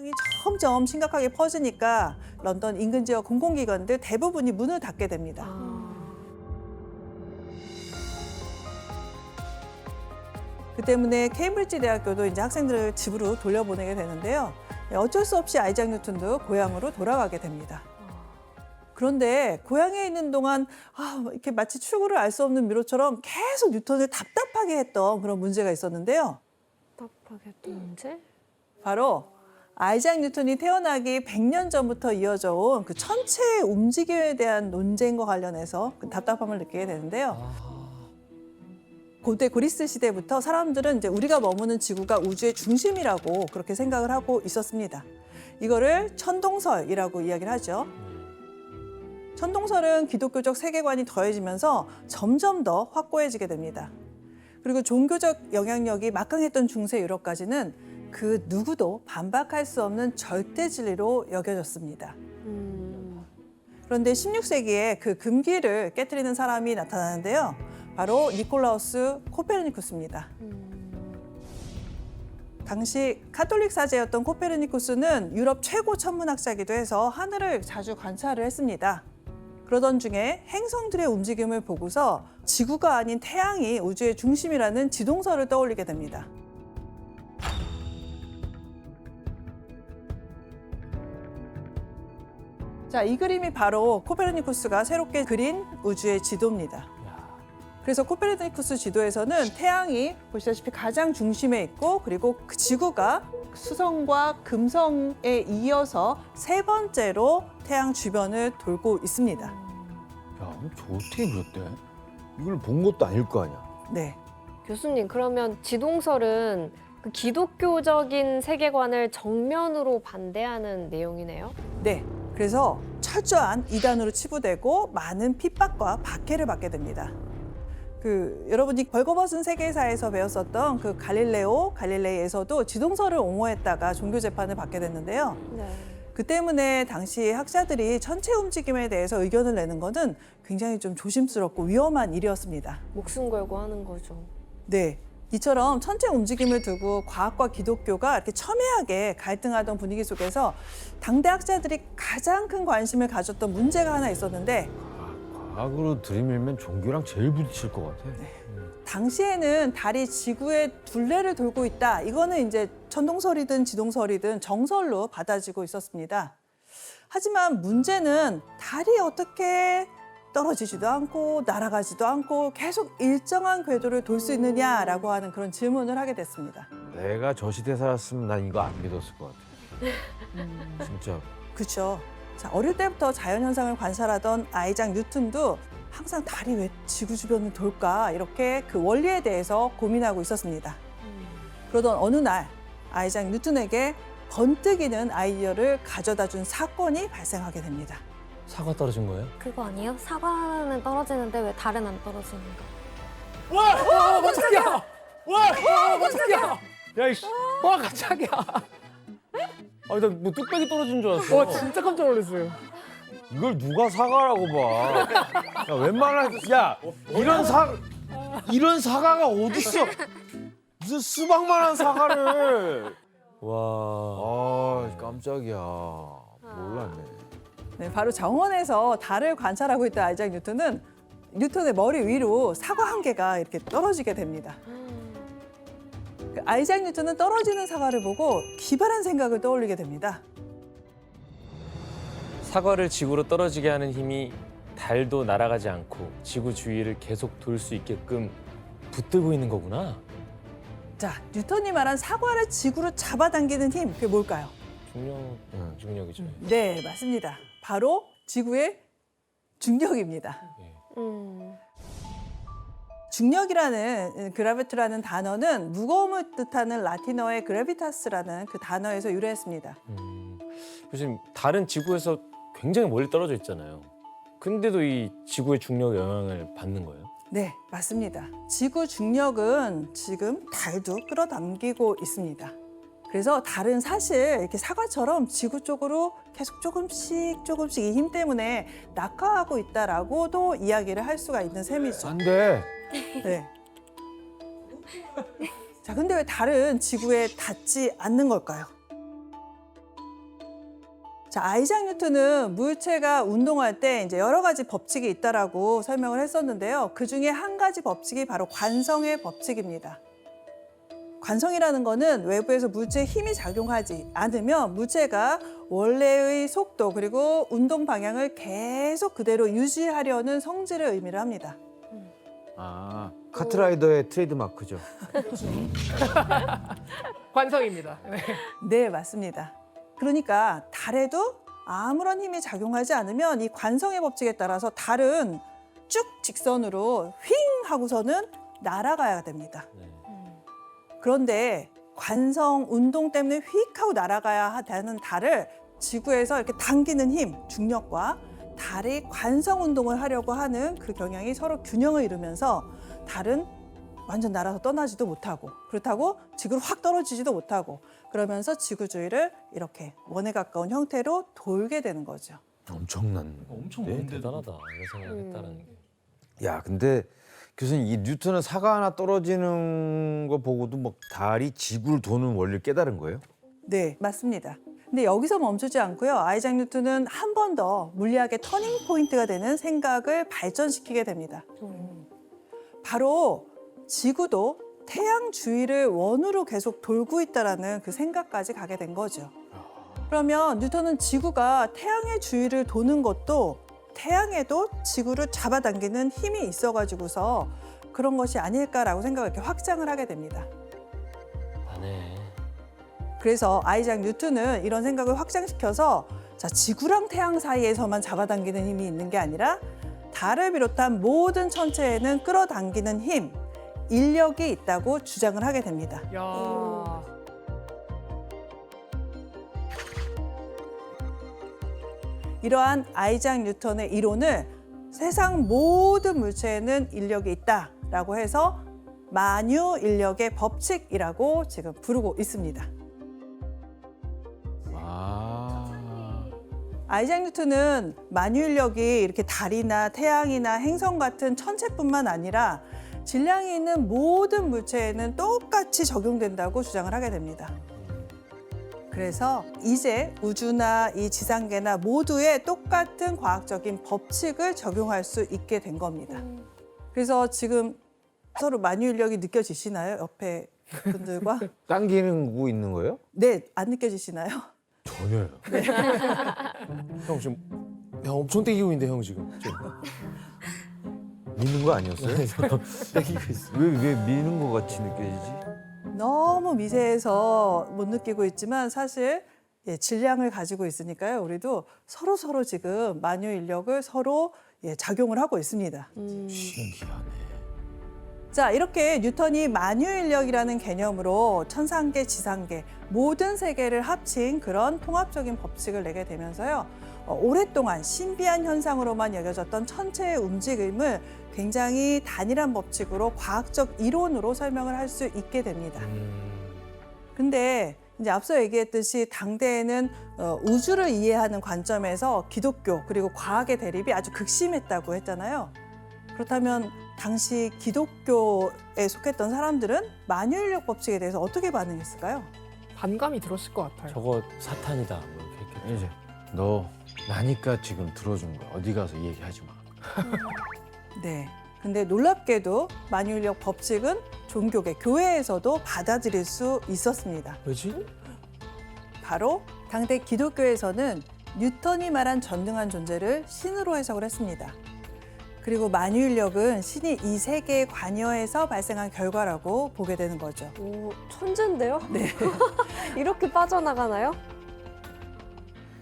상황이 점점 심각하게 퍼지니까 런던 인근 지역 공공기관들 대부분이 문을 닫게 됩니다. 그 때문에 케임브리지 대학교도 이제 학생들을 집으로 돌려보내게 되는데요. 어쩔 수 없이 아이작 뉴턴도 고향으로 돌아가게 됩니다. 그런데 고향에 있는 동안 이렇게 마치 출구를 알 수 없는 미로처럼 계속 뉴턴을 답답하게 했던 그런 문제가 있었는데요. 답답하게 또 문제? 바로 아이작 뉴턴이 태어나기 100년 전부터 이어져 온 그 천체의 움직임에 대한 논쟁과 관련해서 그 답답함을 느끼게 되는데요. 고대 그리스 시대부터 사람들은 이제 우리가 머무는 지구가 우주의 중심이라고 그렇게 생각을 하고 있었습니다. 이거를 천동설이라고 이야기를 하죠. 천동설은 기독교적 세계관이 더해지면서 점점 더 확고해지게 됩니다. 그리고 종교적 영향력이 막강했던 중세 유럽까지는 그 누구도 반박할 수 없는 절대 진리로 여겨졌습니다. 그런데 16세기에 그 금기를 깨트리는 사람이 나타나는데요. 바로 니콜라우스 코페르니쿠스입니다. 당시 카톨릭 사제였던 코페르니쿠스는 유럽 최고 천문학자이기도 해서 하늘을 자주 관찰을 했습니다. 그러던 중에 행성들의 움직임을 보고서 지구가 아닌 태양이 우주의 중심이라는 지동설을 떠올리게 됩니다. 자, 이 그림이 바로 코페르니쿠스가 새롭게 그린 우주의 지도입니다. 그래서 코페르니쿠스 지도에서는 태양이 보시다시피 가장 중심에 있고 그리고 그 지구가 수성과 금성에 이어서 세 번째로 태양 주변을 돌고 있습니다. 야, 저 어떻게 그렸대? 이걸 본 것도 아닐 거 아니야. 네. 교수님, 그러면 지동설은 그 기독교적인 세계관을 정면으로 반대하는 내용이네요? 네. 그래서 철저한 이단으로 치부되고 많은 핍박과 박해를 받게 됩니다. 여러분이 벌거벗은 세계사에서 배웠었던 그 갈릴레이에서도 지동설을 옹호했다가 종교 재판을 받게 됐는데요. 네. 그 때문에 당시 학자들이 천체 움직임에 대해서 의견을 내는 것은 굉장히 좀 조심스럽고 위험한 일이었습니다. 목숨 걸고 하는 거죠. 네. 이처럼 천체 움직임을 두고 과학과 기독교가 이렇게 첨예하게 갈등하던 분위기 속에서 당대 학자들이 가장 큰 관심을 가졌던 문제가 하나 있었는데 과학으로 들이밀면 종교랑 제일 부딪힐 것 같아. 당시에는 달이 지구의 둘레를 돌고 있다. 이거는 이제 천동설이든 지동설이든 정설로 받아지고 있었습니다. 하지만 문제는 달이 어떻게 떨어지지도 않고 날아가지도 않고 계속 일정한 궤도를 돌 수 있느냐라고 하는 그런 질문을 하게 됐습니다. 내가 저 시대 살았으면 난 이거 안 믿었을 것 같아. 진짜. 그렇죠. 자, 어릴 때부터 자연현상을 관찰하던 아이작 뉴턴도 항상 달이 왜 지구 주변을 돌까 이렇게 그 원리에 대해서 고민하고 있었습니다. 그러던 어느 날 아이작 뉴턴에게 번뜩이는 아이디어를 가져다 준 사건이 발생하게 됩니다. 사과 떨어진 거예요? 그거 아니에요? 사과는 떨어지는데 왜 달은 안 떨어지는가? 와! 깜짝이야! 와! 깜짝이야! 야, 이씨! 와, 깜짝이야! 아, 나 뭐 뚝배기 떨어진 줄 알았어. 와 진짜 깜짝 놀랐어요. 이걸 누가 사과라고 봐. 야, 웬만한 이런 사과가 어딨어? 무슨 수박만한 사과를. 와. 깜짝이야. 몰랐네. 네, 바로 정원에서 달을 관찰하고 있던 아이작 뉴턴은 뉴턴의 머리 위로 사과 한 개가 이렇게 떨어지게 됩니다. 그 아이작 뉴턴은 떨어지는 사과를 보고 기발한 생각을 떠올리게 됩니다. 사과를 지구로 떨어지게 하는 힘이 달도 날아가지 않고 지구 주위를 계속 돌 수 있게끔 붙들고 있는 거구나. 자, 뉴턴이 말한 사과를 지구로 잡아당기는 힘, 그게 뭘까요? 중력이죠. 네, 맞습니다. 바로 지구의 중력입니다. 중력이라는 그라비트라는 단어는 무거움을 뜻하는 라틴어의 그래비타스라는 그 단어에서 유래했습니다. 교수님, 달은 지구에서 굉장히 멀리 떨어져 있잖아요. 근데도 이 지구의 중력 영향을 받는 거예요? 네, 맞습니다. 지구 중력은 지금 달도 끌어당기고 있습니다. 그래서 달은 사실 이렇게 사과처럼 지구 쪽으로 계속 조금씩 이 힘 때문에 낙하하고 있다라고도 이야기를 할 수가 있는 셈이죠. 안 돼. 네. 자, 근데 왜 달은 지구에 닿지 않는 걸까요? 자, 아이작 뉴턴은 물체가 운동할 때 이제 여러 가지 법칙이 있다라고 설명을 했었는데요. 그 중에 한 가지 법칙이 바로 관성의 법칙입니다. 관성이라는 거는 외부에서 물체에 힘이 작용하지 않으면 물체가 원래의 속도 그리고 운동 방향을 계속 그대로 유지하려는 성질을 의미를 합니다. 아, 카트라이더의 트레이드 마크죠. 관성입니다. 네. 네, 맞습니다. 그러니까 달에도 아무런 힘이 작용하지 않으면 이 관성의 법칙에 따라서 달은 쭉 직선으로 휙 하고서는 날아가야 됩니다. 그런데 관성 운동 때문에 휙 하고 날아가야 되는 달을 지구에서 이렇게 당기는 힘, 중력과 달이 관성 운동을 하려고 하는 그 경향이 서로 균형을 이루면서 달은 완전 날아서 떠나지도 못하고 그렇다고 지구로 확 떨어지지도 못하고 그러면서 지구 주위를 이렇게 원에 가까운 형태로 돌게 되는 거죠. 엄청난. 엄청 네, 먼데 대단하다 이런 생각을 했다는 게. 야, 근데 교수님 이 뉴턴은 사과 하나 떨어지는 거 보고도 뭐 달이 지구를 도는 원리를 깨달은 거예요? 네, 맞습니다. 근데 여기서 멈추지 않고요. 아이작 뉴턴은 한 번 더 물리학의 터닝 포인트가 되는 생각을 발전시키게 됩니다. 바로 지구도 태양 주위를 원으로 계속 돌고 있다라는 그 생각까지 가게 된 거죠. 그러면 뉴턴은 지구가 태양의 주위를 도는 것도 태양에도 지구를 잡아당기는 힘이 있어가지고서 그런 것이 아닐까라고 생각을 이렇게 확장을 하게 됩니다. 아네. 그래서 아이작 뉴턴은 이런 생각을 확장시켜서 자, 지구랑 태양 사이에서만 잡아당기는 힘이 있는 게 아니라 달을 비롯한 모든 천체에는 끌어당기는 힘, 인력이 있다고 주장을 하게 됩니다. 야. 이러한 아이작 뉴턴의 이론을 세상 모든 물체에는 인력이 있다라고 해서 만유 인력의 법칙이라고 지금 부르고 있습니다. 아, 아이작 뉴턴은 만유 인력이 이렇게 달이나 태양이나 행성 같은 천체뿐만 아니라 질량이 있는 모든 물체에는 똑같이 적용된다고 주장을 하게 됩니다. 그래서 이제 우주나 이 지상계나 모두에 똑같은 과학적인 법칙을 적용할 수 있게 된 겁니다. 그래서 지금 서로 만유 인력이 느껴지시나요? 옆에 분들과? 당기는 거 있는 거예요? 네, 안 느껴지시나요? 전혀요. 형 지금 형 엄청 땡기고 있는데 형 지금. 미는 거 아니었어요? 땡기고 있어. 왜 미는 거 같이 느껴지지? 너무 미세해서 못 느끼고 있지만 사실 질량을 가지고 있으니까요. 우리도 서로 지금 만유 인력을 서로 작용을 하고 있습니다. 신기하네. 자, 이렇게 뉴턴이 만유 인력이라는 개념으로 천상계, 지상계 모든 세계를 합친 그런 통합적인 법칙을 내게 되면서요. 오랫동안 신비한 현상으로만 여겨졌던 천체의 움직임을 굉장히 단일한 법칙으로 과학적 이론으로 설명을 할 수 있게 됩니다. 근데 이제 앞서 얘기했듯이 당대에는 우주를 이해하는 관점에서 기독교 그리고 과학의 대립이 아주 극심했다고 했잖아요. 그렇다면 당시 기독교에 속했던 사람들은 만유인력 법칙에 대해서 어떻게 반응했을까요? 반감이 들었을 것 같아요. 저거 사탄이다. 뭐 이렇게 했겠죠. 이제 너 나니까 지금 들어준 거야. 어디 가서 얘기하지 마. 네. 근데 놀랍게도 만유인력 법칙은 종교계, 교회에서도 받아들일 수 있었습니다. 왜지? 바로 당대 기독교에서는 뉴턴이 말한 전능한 존재를 신으로 해석을 했습니다. 그리고 만유인력은 신이 이 세계에 관여해서 발생한 결과라고 보게 되는 거죠. 오, 천재인데요? 네. 이렇게 빠져나가나요?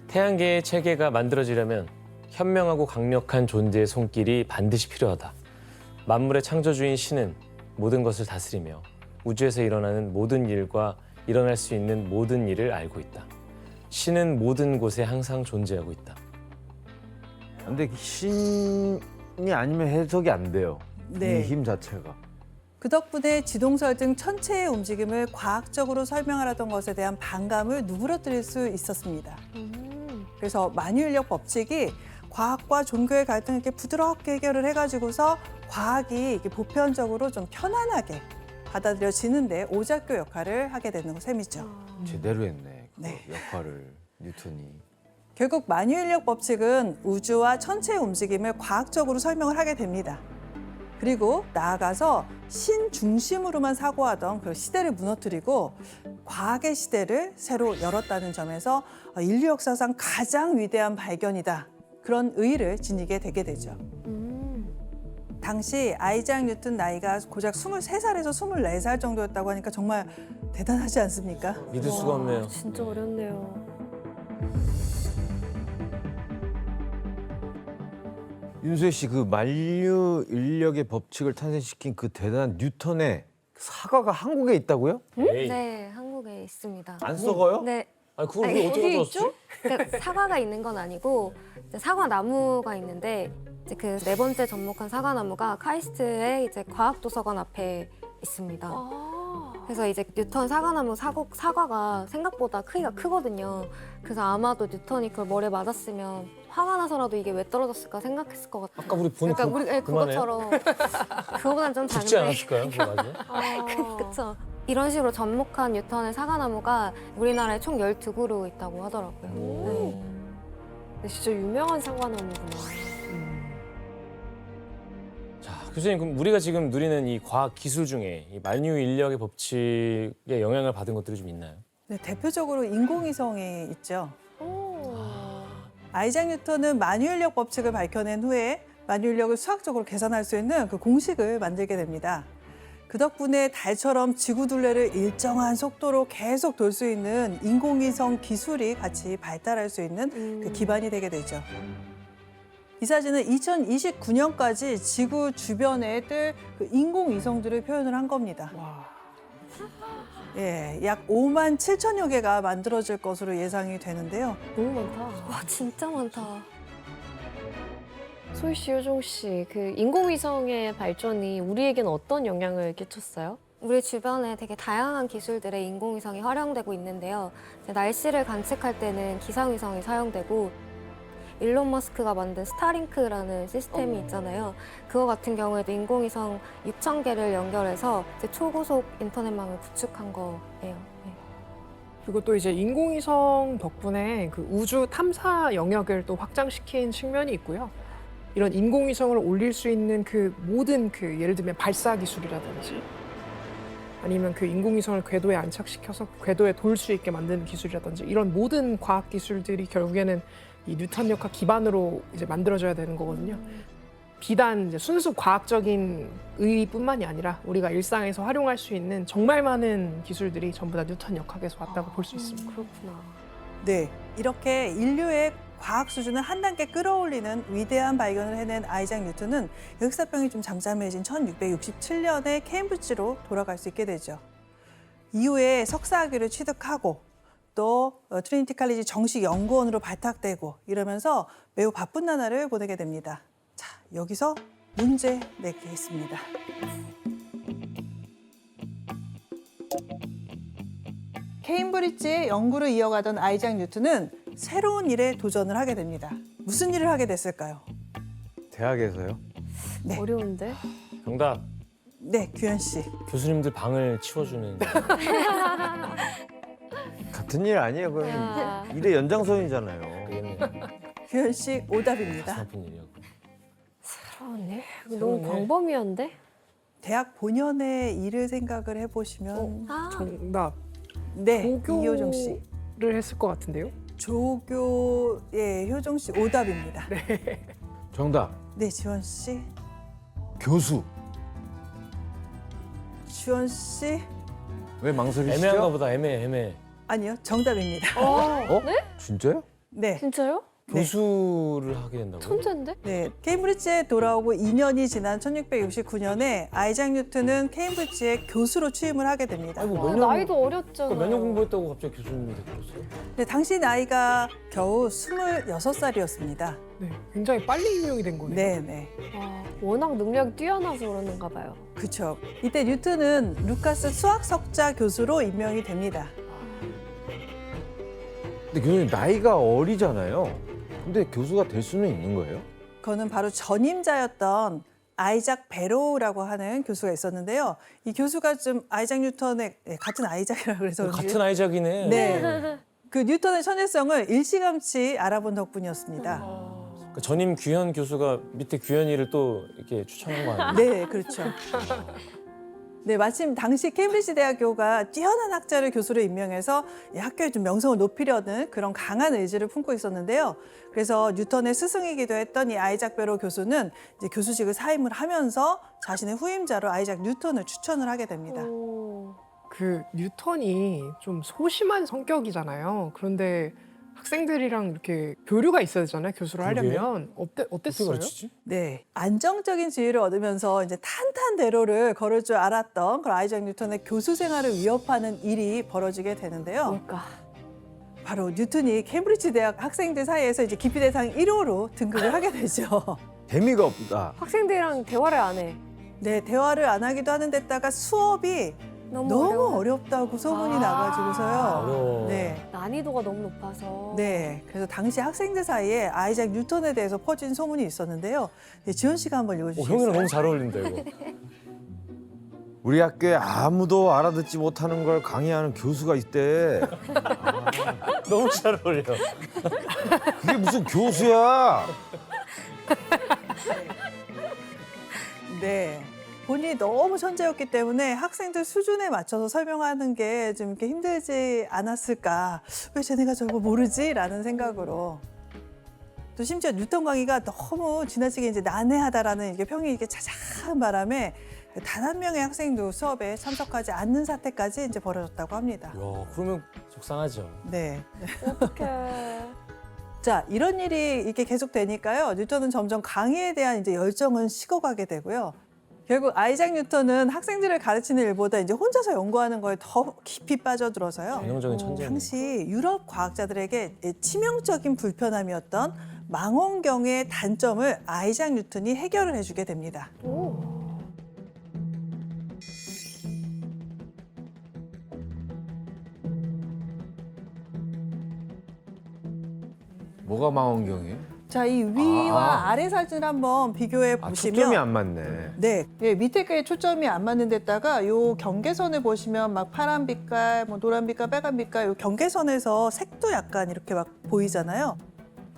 태양계의 체계가 만들어지려면 현명하고 강력한 존재의 손길이 반드시 필요하다. 만물의 창조주인 신은 모든 것을 다스리며 우주에서 일어나는 모든 일과 일어날 수 있는 모든 일을 알고 있다. 신은 모든 곳에 항상 존재하고 있다. 근데 신이 아니면 해석이 안 돼요. 네. 이 힘 자체가. 그 덕분에 지동설 등 천체의 움직임을 과학적으로 설명하려던 것에 대한 반감을 누그러뜨릴 수 있었습니다. 그래서 만유인력 법칙이 과학과 종교의 갈등을 이렇게 부드럽게 해결을 해가지고서 과학이 이렇게 보편적으로 좀 편안하게 받아들여지는데 오작교 역할을 하게 되는 셈이죠. 제대로 했네. 그 네. 역할을 뉴턴이. 결국 만유인력 법칙은 우주와 천체의 움직임을 과학적으로 설명을 하게 됩니다. 그리고 나아가서 신 중심으로만 사고하던 그 시대를 무너뜨리고 과학의 시대를 새로 열었다는 점에서 인류 역사상 가장 위대한 발견이다. 그런 의의를 지니게 되게 되죠. 당시 아이작 뉴턴 나이가 고작 23살에서 24살 정도였다고 하니까 정말 대단하지 않습니까? 믿을 수가 없네요. 진짜 어렵네요. 윤수혜 씨, 그 만유 인력의 법칙을 탄생시킨 그 대단한 뉴턴의 사과가 한국에 있다고요? 에이. 네, 한국에 있습니다. 안 썩어요? 네, 아니 그걸 아니, 우리 어떻게 어디 들었지? 그러니까 사과가 있는 건 아니고 이제 사과 나무가 있는데 이제 그 네 번째 접목한 사과 나무가 카이스트의 이제 과학도서관 앞에 있습니다. 그래서 이제 뉴턴 사과나무 사과가 생각보다 크기가 크거든요. 그래서 아마도 뉴턴이 그걸 머리에 맞았으면 화가 나서라도 이게 왜 떨어졌을까 생각했을 것 같아요. 아까 우리 본 그러니까 우리 그만해요? 그것처럼 그거보다는 좀 죽지 다른데. 않았을까요? 그거 맞아요? 그쵸. 이런 식으로 접목한 뉴턴의 사과나무가 우리나라에 총 12그루 있다고 하더라고요. 네. 근데 진짜 유명한 사과나무구나. 자, 교수님 그럼 우리가 지금 누리는 이 과학 기술 중에 이 만유 인력의 법칙에 영향을 받은 것들이 좀 있나요? 네, 대표적으로 인공위성이 있죠. 오. 아이작 뉴턴은 만유인력 법칙을 밝혀낸 후에 만유인력을 수학적으로 계산할 수 있는 그 공식을 만들게 됩니다. 그 덕분에 달처럼 지구 둘레를 일정한 속도로 계속 돌 수 있는 인공위성 기술이 같이 발달할 수 있는 그 기반이 되게 되죠. 이 사진은 2029년까지 지구 주변에 뜰 그 인공위성들을 표현을 한 겁니다. 예, 약 5만 7천여 개가 만들어질 것으로 예상이 되는데요. 너무 많다. 와 진짜 많다. 소희 씨, 효정 씨, 그 인공위성의 발전이 우리에게는 어떤 영향을 끼쳤어요? 우리 주변에 되게 다양한 기술들의 인공위성이 활용되고 있는데요. 이제 날씨를 관측할 때는 기상위성이 사용되고 일론 머스크가 만든 스타링크라는 시스템이 있잖아요. 그거 같은 경우에도 인공위성 6,000개를 연결해서 이제 초고속 인터넷망을 구축한 거예요. 네. 그리고 또 이제 인공위성 덕분에 그 우주 탐사 영역을 또 확장시킨 측면이 있고요. 이런 인공위성을 올릴 수 있는 그 모든 그 예를 들면 발사 기술이라든지 아니면 그 인공위성을 궤도에 안착시켜서 궤도에 돌 수 있게 만드는 기술이라든지 이런 모든 과학 기술들이 결국에는 이 뉴턴력학 기반으로 이제 만들어져야 되는 거거든요. 비단 이제 순수 과학적인 의의뿐만이 아니라 우리가 일상에서 활용할 수 있는 정말 많은 기술들이 전부 다 뉴턴역학에서 왔다고 볼 수 있습니다. 그렇구나. 네, 이렇게 인류의 과학 수준을 한 단계 끌어올리는 위대한 발견을 해낸 아이작 뉴턴은 역사병이 좀 잠잠해진 1667년에 케임브리지로 돌아갈 수 있게 되죠. 이후에 석사학위를 취득하고 또 트리니티 칼리지 정식 연구원으로 발탁되고 이러면서 매우 바쁜 나날을 보내게 됩니다. 자, 여기서 문제 내겠습니다. 케임브리지의 연구를 이어가던 아이작 뉴턴은 새로운 일에 도전을 하게 됩니다. 무슨 일을 하게 됐을까요? 대학에서요? 네. 어려운데? 정답. 네, 규현 씨. 교수님들 방을 치워주는 같은 일 아니에요. 그건 야. 일의 연장선이잖아요. 그겠네요. 규현 씨 가슴 오답입니다. 아픈 일이요. 그러네. 너무 그러네. 광범위한데? 대학 본연의 일을 생각을 해보시면 아, 정답. 네, 이효정 씨. 조교를 했을 것 같은데요. 조교의 효정 씨 오답입니다. 정답. 네, 지원 씨. 교수. 지원 씨. 왜 망설이시죠? 애매한가 보다. 애매해. 아니요, 정답입니다. 어? 진짜요? 네. 진짜요? 네. 교수를 하게 된다고요? 천재인데? 네, 케임브리지에 돌아오고 2년이 지난 1669년에 아이작 뉴턴은 케임브리지의 교수로 취임을 하게 됩니다. 아이고 아, 나이도 어렸잖아요. 몇 년 공부했다고 갑자기 교수님이 됐어요? 네, 당시 나이가 겨우 26살이었습니다. 네, 굉장히 빨리 임명이 된 거네요. 네, 네. 아, 워낙 능력이 뛰어나서 그러는가 봐요. 그렇죠. 이때 뉴턴은 루카스 수학 석자 교수로 임명이 됩니다. 근데 교수님 나이가 어리잖아요. 근데 교수가 될 수는 있는 거예요? 그거는 바로 전임자였던 아이작 베로우라고 하는 교수가 있었는데요. 이 교수가 좀 아이작 뉴턴의 같은 아이작이라고 그래서 그런지 같은 아이작이네. 네. 그 뉴턴의 천외성을 일찌감치 알아본 덕분이었습니다. 그러니까 전임 규현 교수가 밑에 규현이를 또 이렇게 추천한 거 아니에요? 네, 그렇죠. 네, 마침 당시 케임브리지 대학교가 뛰어난 학자를 교수로 임명해서 이 학교의 좀 명성을 높이려는 그런 강한 의지를 품고 있었는데요. 그래서 뉴턴의 스승이기도 했던 이 아이작 베로 교수는 이제 교수직을 사임을 하면서 자신의 후임자로 아이작 뉴턴을 추천을 하게 됩니다. 그 뉴턴이 좀 소심한 성격이잖아요. 그런데 학생들이랑 이렇게 교류가 있어야 되잖아요. 교수를 그러게요. 하려면 어떻게 어땠어요? 가르치지? 네, 안정적인 지위를 얻으면서 이제 탄탄대로를 걸을 줄 알았던 그런 아이작 뉴턴의 교수 생활을 위협하는 일이 벌어지게 되는데요. 뭘까? 바로 뉴턴이 케임브리지 대학 학생들 사이에서 이제 기피 대상 1호로 등극을 하게 되죠. 재미가 없다. 학생들이랑 대화를 안 해. 네, 대화를 안 하기도 하는 데다가 수업이 너무 어렵다고 소문이 아. 나가지고서요. 어려워. 네, 난이도가 너무 높아서. 네. 그래서 당시 학생들 사이에 아이작 뉴턴에 대해서 퍼진 소문이 있었는데요. 네, 지현 씨가 한번 읽어주시겠어요? 형이랑 너무 잘 어울린다 이거. 우리 학교에 아무도 알아듣지 못하는 걸 강의하는 교수가 있대. 너무 잘 어울려. 그게 무슨 교수야? 네. 본인이 너무 천재였기 때문에 학생들 수준에 맞춰서 설명하는 게 좀 이렇게 힘들지 않았을까. 왜 쟤네가 저걸 모르지? 라는 생각으로. 또 심지어 뉴턴 강의가 너무 지나치게 이제 난해하다라는 이게 평이 이렇게 자자한 바람에 단 한 명의 학생도 수업에 참석하지 않는 사태까지 이제 벌어졌다고 합니다. 야, 그러면 속상하죠. 네. 어떡해. 자, 이런 일이 이렇게 계속 되니까요. 뉴턴은 점점 강의에 대한 이제 열정은 식어가게 되고요. 결국 아이작 뉴턴은 학생들을 가르치는 일보다 이제 혼자서 연구하는 거에 더 깊이 빠져들어서요. 전형적인 천재네. 당시 유럽 과학자들에게 치명적인 불편함이었던 망원경의 단점을 아이작 뉴턴이 해결을 해주게 됩니다. 뭐가 망원경이에요? 자, 이 위와 아래 사진을 한번 비교해 아, 보시면 초점이 안 맞네. 네, 예, 밑에 게 초점이 안 맞는 데다가 요 경계선을 보시면 막 파란 빛깔, 뭐 노란 빛깔, 빨간 빛깔 요 경계선에서 색도 약간 이렇게 막 보이잖아요.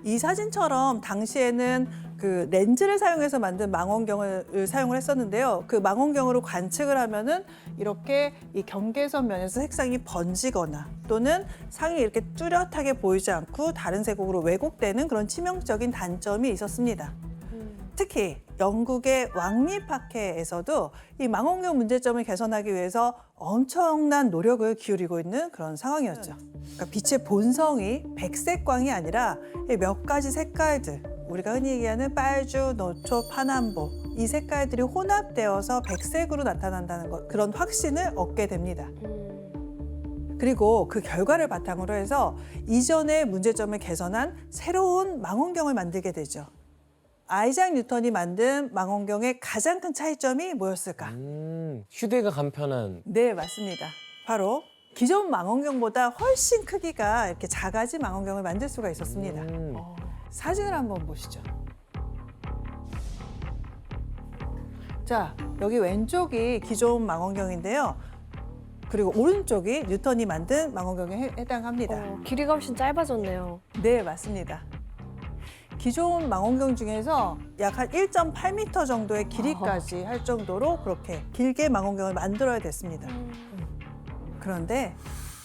이 사진처럼 당시에는 그 렌즈를 사용해서 만든 망원경을 사용을 했었는데요. 그 망원경으로 관측을 하면은 이렇게 이 경계선 면에서 색상이 번지거나 또는 상이 이렇게 뚜렷하게 보이지 않고 다른 색으로 왜곡되는 그런 치명적인 단점이 있었습니다. 특히 영국의 왕립학회에서도 이 망원경 문제점을 개선하기 위해서 엄청난 노력을 기울이고 있는 그런 상황이었죠. 그러니까 빛의 본성이 백색광이 아니라 몇 가지 색깔들, 우리가 흔히 얘기하는 빨주, 노초, 파남보 이 색깔들이 혼합되어서 백색으로 나타난다는 것, 그런 확신을 얻게 됩니다. 그리고 그 결과를 바탕으로 해서 이전의 문제점을 개선한 새로운 망원경을 만들게 되죠. 아이작 뉴턴이 만든 망원경의 가장 큰 차이점이 뭐였을까? 휴대가 간편한. 네, 맞습니다. 바로 기존 망원경보다 훨씬 크기가 이렇게 작아진 망원경을 만들 수가 있었습니다. 사진을 한번 보시죠. 자, 여기 왼쪽이 기존 망원경인데요. 그리고 오른쪽이 뉴턴이 만든 망원경에 해당합니다. 길이가 훨씬 짧아졌네요. 네, 맞습니다. 기존 망원경 중에서 약 한 1.8m 정도의 길이까지 할 정도로 그렇게 길게 망원경을 만들어야 됐습니다. 그런데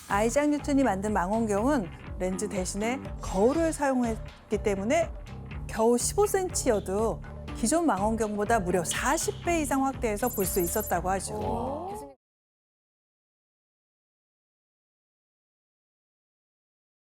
아이작 뉴턴이 만든 망원경은 렌즈 대신에 거울을 사용했기 때문에 겨우 15cm여도 기존 망원경보다 무려 40배 이상 확대해서 볼 수 있었다고 하죠.